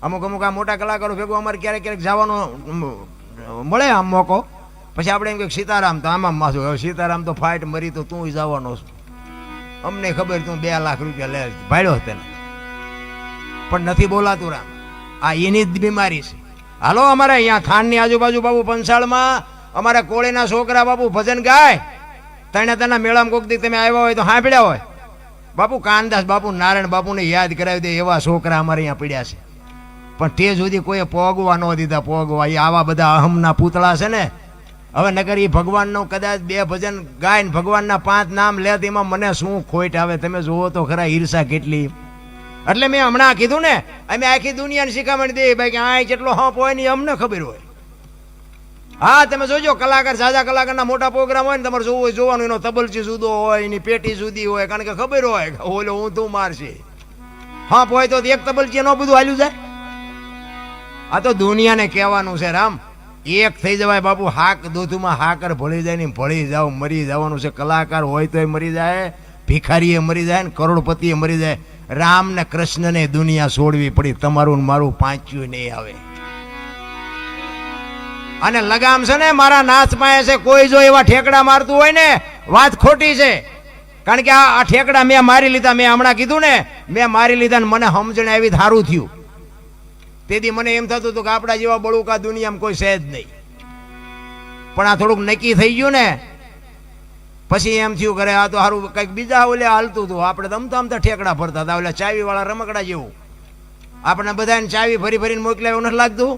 અમુક અમુક આ મોટા કલાકારો ભેગું અમારે ક્યારેક ક્યારેક જવાનો મળે આમ મોકો, પછી આપણે એમ કે સીતારામ તો આમાં માથું, હવે સીતારામ તો ફાઇટ મરી તો તું જવાનો છું, અમને ખબર તું 2 લાખ રૂપિયા લે ભાડ્યો તેને, પણ નથી બોલાતું રામ. આ એની જ બીમારી છે. હાલો અમારે અહીંયા થાનની આજુબાજુ બાબુ પંચાળમાં અમારા કોળીના છોકરા બાપુ ભજન ગાય, તણા મેળામાં કોક દી તમે આવ્યા હોય તો સાંભળ્યા હોય, બાપુ કાનદાસ બાપુ નારાયણ બાપુને યાદ કરાવી દે એવા છોકરા અમારે અહીંયા પડ્યા છે. પણ તે સુધી કોઈએ પોગવા ન દીધા. પોગવા એ આવા બધા અહમના પૂતળા છે ને. હવે નગર એ ભગવાનનું કદાચ 2 ભજન ગાય ને ભગવાનના 5 નામ લે તેમાં મને શું ખોટ આવે, તમે જુઓ તો ખરા ઈર્ષા કેટલી. એટલે મેં હમણાં કીધું ને, અમે આખી દુનિયાને શીખામણ દે ભાઈ કે આ કેટલો હપ હોય ને અમને ખબર હોય. હા તમે જોજો કલાકાર, સાજા કલાકારના મોટા પ્રોગ્રામ હોય ને તમારે જોવું હોય જોવાનું, એનો તબલચી જુદો હોય, એની પેટી જુદી હોય, કારણ કે ખબર હોય ઓલો હું તું મારશે. હપ હોય તો એક તબલચી ન બધું હાલ્યું જાય. આ તો દુનિયાને કહેવાનું છે રામ, એક થઈ જવાય બાપુ. હાક દૂધમાં હાકર ભળી જાય ને ભળી જાવ, મરી જવાનું છે. કલાકાર હોય તોય મરી જાય, ભિખારીએ મરી જાય ને કરોડપતિએ મરી જાય. રામ ને કૃષ્ણને દુનિયા છોડવી પડી, તમારું મારું પાંચ્યું નહીં આવે. અને લગામ છે ને મારા નાથ પાસે છે. કોઈ જો એવા ઠેકડા મારતું હોય ને વાત ખોટી છે, કારણ કે આ ઠેકડા મેં મારી લીધા. મેં હમણાં કીધું ને મેં મારી લીધા ને મને સમજણ આવી સારું થયું. તેથી મને એમ થતું હતું કે આપણા જેવા બળુકા દુનિયામાં કોઈ છે જ નહીં. પણ આ થોડુંક નક્કી થઈ ગયું ને પછી એમ થયું કરે આ તો સારું કંઈક બીજા ઓલે હાલતું હતું. આપણે તો અમતા ઠેકડા ફરતા હતા, ઓલા ચાવી વાળા રમકડા જેવું. આપણે બધાને ચાવી ફરી ફરીને મોકલ્યા એવું નથી લાગતું?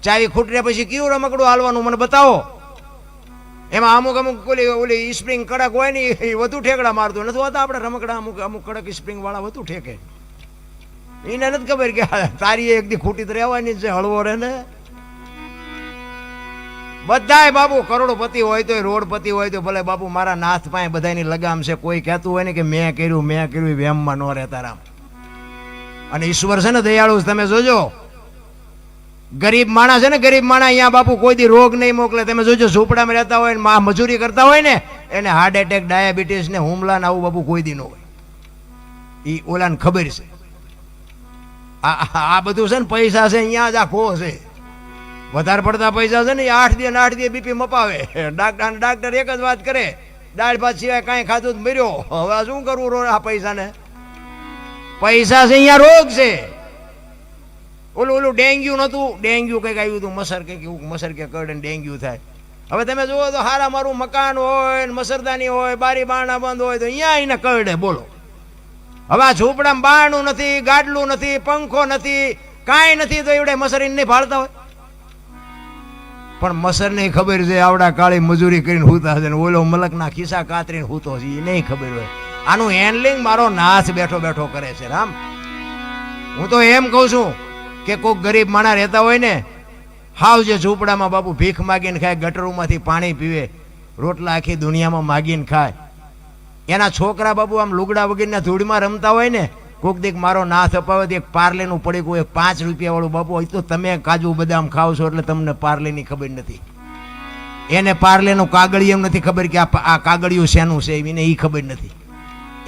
ચાવી ખૂટે પછી કેવું રમકડું હાલવાનું મને બતાવો. એમાં અમુક અમુક ઓલી સ્પ્રિંગ કડક હોય ને એ વધુ ઠેકડા મારતું નથી હોતા. આપણે રમકડા અમુક અમુક કડક સ્પ્રિંગ વાળા વધુ ઠેકે. એને નથી ખબર કે તારી એક દી ખૂટી તો રહેવાની છે, હળવો રહે ને. બધાય બાપુ કરોડપતિ હોય તો રોડપતિ હોય તો ભલે બાપુ મારા નાથ પાસે બધાની લગામ છે. કોઈ કહેતું હોય ને કે મેં કર્યું વેમમાં ન રહેતા રામ. અને ઈશ્વર છે ને દયાળુ, તમે જોજો ગરીબ માણસ છે ને, ગરીબ માણસ અહીંયા બાપુ કોઈ દી રોગ નહીં મોકલે. તમે જોજો ઝૂંપડામાં રહેતા હોય ને મજૂરી કરતા હોય ને એને હાર્ટ એટેક, ડાયાબિટીસ ને હુમલા ને આવું બાપુ કોઈ દી ન હોય. એ ઓલાને ખબર છે. આ બધું છે ને પૈસા છે અહીંયા જ આખો છે. વધારે પડતા પૈસા છે ને 8 દી બીપી મપાવે. ડાક્ટર એક જ વાત કરે, દાળ ભાત સિવાય કાંઈ ખાધું મર્યો. હવે શું કરવું આ પૈસાને? પૈસા છે અહીંયા રોગ છે. ઓલું ડેન્ગ્યુ નતું, ડેન્ગ્યુ કંઈક આવ્યું હતું, મસર કે કરડે ડેન્ગ્યુ થાય. હવે તમે જુઓ તો હારા મારું મકાન હોય ને મસરદાની હોય, બારી બારણા બંધ હોય તો અહીંયા એને કરડે. બોલો હવે આ ઝૂંપડામાં બારણું નથી, ગાડલું નથી, પંખો નથી, કાંઈ નથી, તો એવડે મસર નહીં ભાળતા હોય. પણ મસરને ખબર છે આવડા કાળી મજૂરી કરીને હૂતા છે ને ઓલો મલકના ખિસ્સા કાતરીને હૂતો છે, એ નહીં ખબર હોય. આનું હેન્ડલિંગ મારો નાથ બેઠો બેઠો કરે છે રામ. હું તો એમ કહું છું કે કોઈક ગરીબ માણસ રહેતા હોય ને, હાવ જે ઝૂંપડામાં બાપુ ભીખ માગીને ખાય, ગટરોમાંથી પાણી પીવે, રોટલા આખી દુનિયામાં માગીને ખાય, એના છોકરા બાપુ આમ લુગડા વગેરેના ધૂળમાં રમતા હોય ને, કોક દીક મારો નાથ અપાવે એક પાર્લેનું પડીકું, એક 5 રૂપિયા વાળું બાપુ હોય તો તમે કાજુ બદામ ખાવ છો એટલે તમને પાર્લેની ખબર નથી. એને પાર્લેનું કાગળિયું નથી ખબર કે આ કાગળિયું શેનું છે, એને એ ખબર નથી.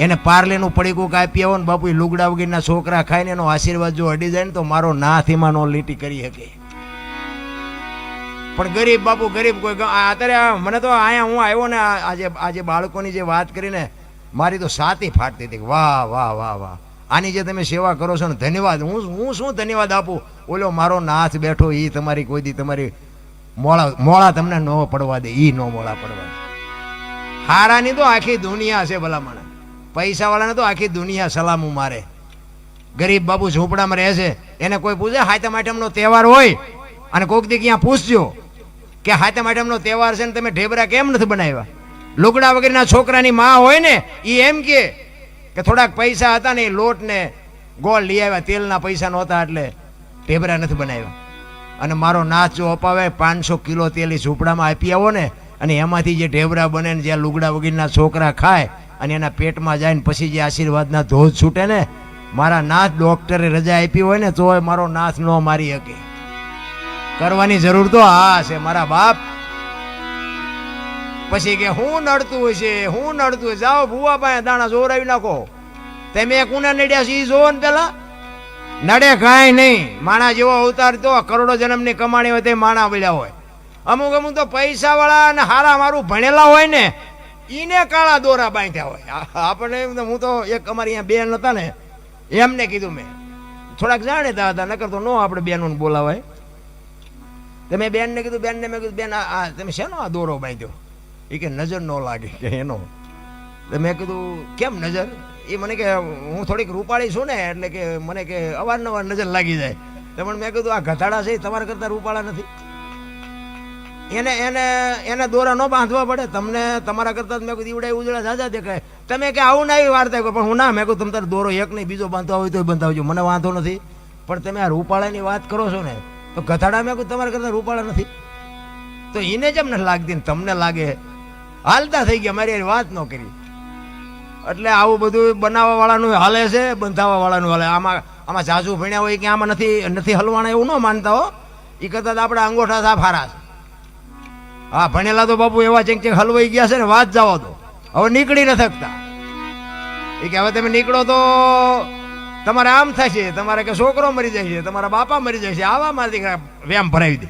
એને પાર્લેનું પડીકું કાપી આવો ને બાપુ લુગડા વગેરેના છોકરા ખાઈને એનો આશીર્વાદ જો અડી જાય ને તો મારો નાથ એમાં નો લીટી કરી શકે. પણ ગરીબ બાપુ ગરીબ કોઈ અત્યારે મને તો અહીંયા હું આવ્યો ને આજે બાળકોની જે વાત કરીને મારી તો સાતી ફાટતી હતી. વાહ વાહ વાહ વાહ, આની જે તમે સેવા કરો છો ને ધન્યવાદ. હું શું ધન્યવાદ આપું? ઓલો મારો નાથ બેઠો એ તમારી કોઈ દી તમારી મોળા તમને ન પડવા દે, એ ન મોળા પડવા દે. હારાની તો આખી દુનિયા છે ભલામણ, પૈસા વાળાને તો આખી દુનિયા સલામું મારે. ગરીબ બાપુ ઝૂંપડામાં રહે છે, એને કોઈ પૂછે હાથમ આઠમનો તહેવાર હોય અને કોઈક દી ક્યાં પૂછજો કે હાથમ આઠમનો તહેવાર છે ને તમે ઢેબરા કેમ નથી બનાવ્યા? લુગડા વગેરેના છોકરાની માં હોય ને એ એમ કે થોડાક પૈસા હતા ને લોટ ને ગોળ લઈ આવ્યા, તેલના પૈસા નહોતા એટલે ઢેબરા નથી બનાવ્યા. અને મારો નાથ જો અપાવે 500 કિલો તેલ ઝૂંપડામાં આપી આવો ને, અને એમાંથી જે ઢેબરા બને ને જ્યાં લુગડા વગેરેના છોકરા ખાય અને એના પેટમાં જાય ને પછી જે આશીર્વાદના ધોધ છૂટે ને, મારા નાથ ડોક્ટરે રજા આપી હોય ને તોય મારો નાથ ન મારી શકે. કરવાની જરૂર તો હા છે મારા બાપ. પછી કે હું નડતું હોય છે, હું નડતું હોય, જાઓ ભૂવા પાસે દાણા જોરાવી નાખો. તમે કોને નડ્યા છે એ જોવો ને પેલા. નડે કાંઈ નહીં. માણા જેવો અવતાર તો કરોડો જન્મની કમાણી હોય તે માણા મળ્યા હોય. અમુક અમુક તો પૈસા વાળા અને હારા મારું ભણેલા હોય ને ઈને કાળા દોરા બાંધ્યા હોય. આપણે એમ તો હું તો એક અમારી અહીંયા બેન હતા ને એમને કીધું મેં થોડાક જાણેતા હતા નકર તો નો આપણે બેનોને બોલાવાય. તમે બેનને કીધું બેનને મેં કીધું બેન આ તમે શેનો આ દોરો બાંધ્યો? એ કે નજર ન લાગે કે એનો. તો મેં કીધું કેમ નજર? એ મને કે હું થોડીક રૂપાળી છું ને એટલે કે મને કે અવારનવાર નજર લાગી જાય. તો પણ મેં કીધું આ ગધાડા છે તમારા કરતા રૂપાળા નથી. એને એને એને દોરા ન બાંધવા પડે તમને તમારા કરતા મેં કીધું ઈવડા ઉજળા ઝાઝા દેખાય. તમે કે આવું ના એવી વાર્તા કહો પણ હું ના મેં કહું તમે તારે દોરો એક નહીં બીજો બાંધવા હોય તો બંધાવજો મને વાંધો નથી. પણ તમે આ રૂપાળાની વાત કરો છો ને તો ગધાડા મેં કહું તમારા કરતા રૂપાળા નથી. તો એને જેમ નથી લાગતી ને તમને લાગે હાલતા થઈ ગયા મારી વાત ન કરી. એટલે આવું બધું બનાવવા વાળાનું હાલે છે બંધાવા વાળાનું હાલે. આમાં જાજુ ભણ્યા હોય કે આમાં નથી હલવાના એવું ન માનતા હો. એ કરતા આપણા અંગોઠા સાફ હારા છે. હા ભણેલા તો બાપુ એવા ચેક હલવાઈ ગયા છે ને વાત જાઓ તો હવે નીકળી ન શકતા. એ કે હવે તમે નીકળો તો તમારે આમ થશે તમારે કે છોકરો મરી જાય છે તમારા બાપા મરી જાય છે આવા માંથી વ્યાયામ ભરાવી દે.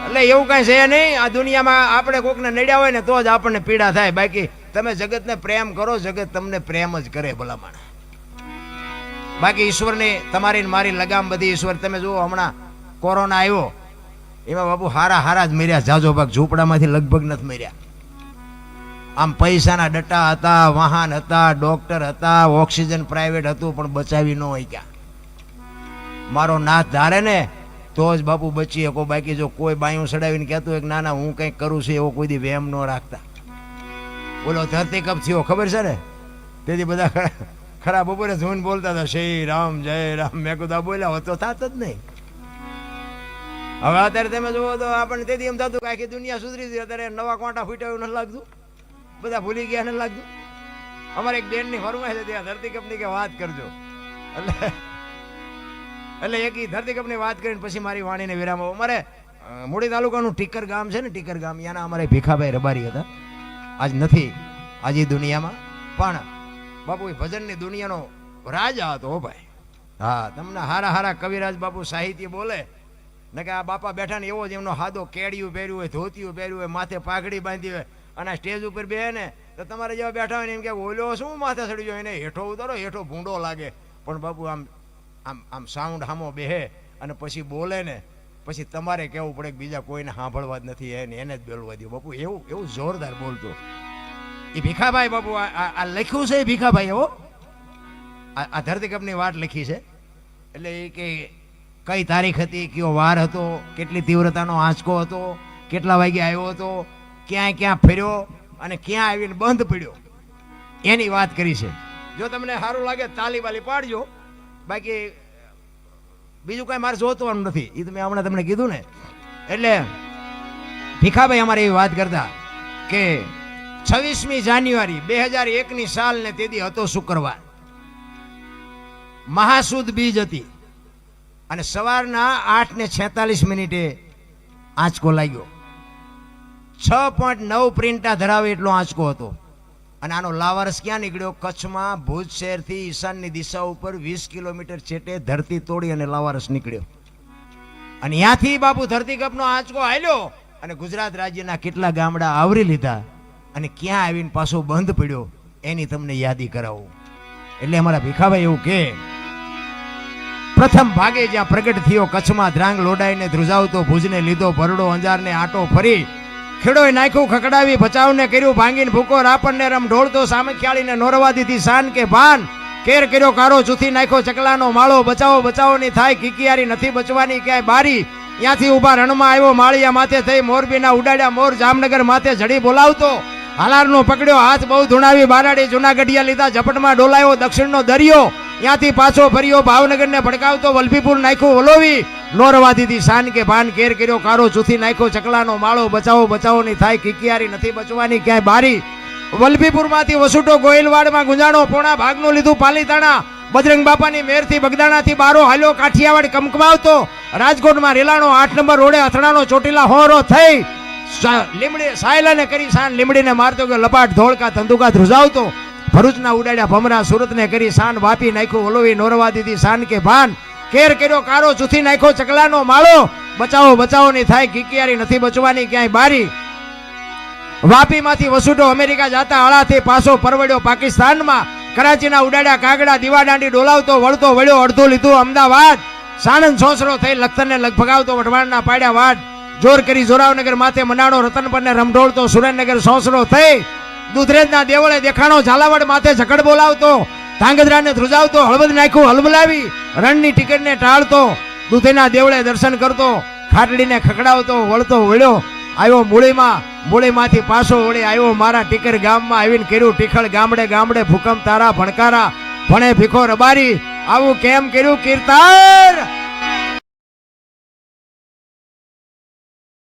એટલે એવું કઈ છે નહીં. આ દુનિયામાં આપણે કોકને નડ્યા હોય ને તો જ આપણને પીડા થાય. બાકી તમે જગતને પ્રેમ કરો જગત તમને પ્રેમ જ કરે ભલામણ. બાકી ઈશ્વરની તમારી મારી લગામ બધી ઈશ્વર. તમે જુઓ હમણાં કોરોના આવ્યો એમાં બાપુ હારા જ મર્યા. જાજો ભાગ ઝૂંપડામાંથી લગભગ નથી મર્યા. આમ પૈસાના ડટ્ટા હતા વાહન હતા ડોક્ટર હતા ઓક્સિજન પ્રાઇવેટ હતું પણ બચાવી ન હોય ક્યાં. મારો નાથ ધારે ને તો જ બાપુ બચી શકો. બાકી જો કોઈ બાયું સડાવીને કહેતું હોય કે ના ના હું કંઈક કરું છું એવો કોઈ દી વહેમ ન રાખતા. બોલો ધરતી કપ થયો ખબર છે ને તેથી બધા ખરા બપોરે જોઈને બોલતા હતા શ્રી રામ જય રામ. મેં કીધું બોલ્યા હોત તો થાત જ નહીં. હવે અત્યારે તમે જુઓ તો આપણને તેથી એમ થતું કે આખી દુનિયા સુધરી ગઈ. અત્યારે નવા કોંટા ફૂટ્યા એવું નથી લાગતું. બધા ભૂલી ગયા નથી લાગતું. અમારે એક બેનની ફરમાઈશ હતી આ ધરતી કપની કે વાત કરજો. એટલે એક ધરતી કપની વાત કરીને પછી મારી વાણીને વિરામ. અમારે મૂળી તાલુકાનું ટીકર ગામ છે ને ટીકર ગામ ત્યાંના અમારે ભીખાભાઈ રબારી હતા. આજ નથી આજે દુનિયામાં પણ બાપુ એ ભજનની દુનિયાનો રાજા હતો હો ભાઈ. હા તમને હારા કવિરાજ બાપુ સાહિત્ય બોલે ને કે આ બાપા બેઠા ને એવો જ એમનો હાદો કેડિયું પહેર્યું હોય ધોતિયું પહેર્યું હોય માથે પાઘડી બાંધી હોય અને સ્ટેજ ઉપર બે ને તો તમારે જેવા બેઠા હોય ને એમ કે ઓલો શું માથે ચડી જાય એને હેઠો ઉતારો હેઠો ભૂંડો લાગે. પણ બાપુ આમ આમ આમ સાઉન્ડ હામો બેહે અને પછી બોલે ને પછી તમારે કહેવું પડે કે બીજા કોઈને સાંભળવા જ નથી એને જ બોલવા દો. બાપુ એવું જોરદાર બોલતો એ ભીખાભાઈ. બાપુ આ લખ્યું છે ભીખાભાઈ એવો આ ધરતી કપની વાત લખી છે. એટલે એ કે કઈ તારીખ હતી કયો વાર હતો કેટલી તીવ્રતાનો આંચકો હતો કેટલા વાગે આવ્યો હતો ક્યાં ફર્યો અને ક્યાં આવીને બંધ પડ્યો એની વાત કરી છે. જો તમને સારું લાગે તાલી બાલી પાડજો. બાકી બીજું કઈ મારે જોતવાનું નથી. એ તો મેં હમણાં તમને કીધું ને. એટલે ભીખાભાઈ અમારે એવી વાત કરતા કે 26મી જાન્યુઆરી 2001ની સાલ ને તેથી હતો શુક્રવાર મહાસુદ બીજ હતી અને સવારના 8:46 આંચકો લાગ્યો. 6.9 પ્રિન્ટા ધરાવે એટલો આંચકો હતો. અને આનો લાવારસ ક્યાં નીકળ્યો? કચ્છમાં ભુજ શહેરથી ઈશાનની દિશા ઉપર 20 કિલોમીટર છેટે ધરતી તોડી અને લાવારસ નીકળ્યો. અને ત્યાંથી બાપુ ધરતી કપનો આંચકો હાલ્યો અને ગુજરાત રાજ્યના કેટલા ગામડા આવરી લીધા અને ક્યાં આવીને પાછો બંધ પડ્યો એની તમને યાદી કરાવું. એટલે અમારા ભીખાભાઈ એવું કે પ્રથમ ભાગે જ્યાં પ્રગટ થયો કચ્છમાં ધ્રાંગ લોડાઈને ધ્રુજાવતો ભુજને લીધો ભરડો અંજારને આટો ફરી ખેડોય નાખ્યું ખકડાવી ભચાવને કર્યું ભાંગીને ભૂકો રાપણને રમ ઢોળતો સામખ્યાળીને નોરવા દીધી શાન કે ભાન કેર કર્યો કારો ચૂથી નાખ્યો ચકલાનો માળો બચાવો ની થાય કિકિયારી નથી બચવાની ક્યાંય બારી ત્યાંથી ઉભા રણમાં આવ્યો માળિયા માથે થઈ મોરબીના ઉડાડ્યા મોર જામનગર માથે જડી બોલાવતો હાલારનો પકડ્યો હાથ બહુ ધૂણાવી બારાડી જુનાગઢિયા લીધા ઝપટમાં ડોલાયો દક્ષિણનો દરિયો ત્યાંથી પાછો ફર્યો ભાવનગરને ભડકાવતો વલભીપુર નાખ્યું વલોવી નોરવા દીધી શાન કે ભાન કેર કર્યો કારો ચૂથી નાખ્યો ચકલાનો માળો બચાવો ની થાય કિકિયારી નથી બચવાની ક્યાંય બારી વલભીપુરમાંથી વસુટો ગોયલવાડમાં ગુંજાણો પોણા ભાગનું લીધું પાલીતાણા બજરંગ બાપાની મેરથી બગદાણાથી બારો હાલ્યો કાઠિયાવાડ કમકમાવતો રાજકોટમાં રેલાણો 8 નંબર રોડે અથડાનો ચોટીલા હોરો થઈ લીમડી સાયલાને કરી શાન લીમડીને મારતો કે લપાટ ધોળકા ધંધુકા ધ્રુજાવતો ભરૂચના ઉડાડ્યા ભમરા, સુરતને કરી શાન, વાપી નાખ્યું ઓલોવી, નોરવા દીધી શાન કે ભાન, કેર કર્યો કારો, ચૂથી નાખ્યો ચકલાનો માળો, બચાવો બચાવો ની થાય કિકિયારી, નથી બચવાની ક્યાંય બારી. વાપીમાંથી વસુડો અમેરિકા જાતા, આળાથી પાછો પરવડ્યો પાકિસ્તાનમાં, કરાચીના ઉડાડ્યા કાગડા, દીવા દાંડી ડોલાવતો વળતો વળ્યો, અડધું લીધું અમદાવાદ, સાણંદ સોસરો થઈ લખતરને લગભગાવતો, વઢવાણના પાડ્યા વાડ, જોર કરી જોરાવનગર માથે મનાડો, રતનપરને રમઢોળતો, સુરેન્દ્રનગર સોસરો થઈ, દુધરેજના દેવળે દેખાણો, ઝાલાવાડ માથે ઝકડ બોલાવતો, ધાંગધ્રાને ધ્રુજાવતો, હળવદ નાખ્યું હલબલાવી, રણની ટિકિટને ટાળતો, દૂધેના દેવળે દર્શન કરતો, ખાટડીને ખકડાવતો, વળતો વળ્યો, આવ્યો મૂળીમાં, મૂળીમાંથી પાછો વળી આવ્યો મારા ટીકર ગામમાં, આવીને કર્યું ટીખળ, ગામડે ગામડે ભૂકંપ તારા ભણકારા, ભણે ભીખો રબારી, આવું કેમ કર્યું કીર્તન?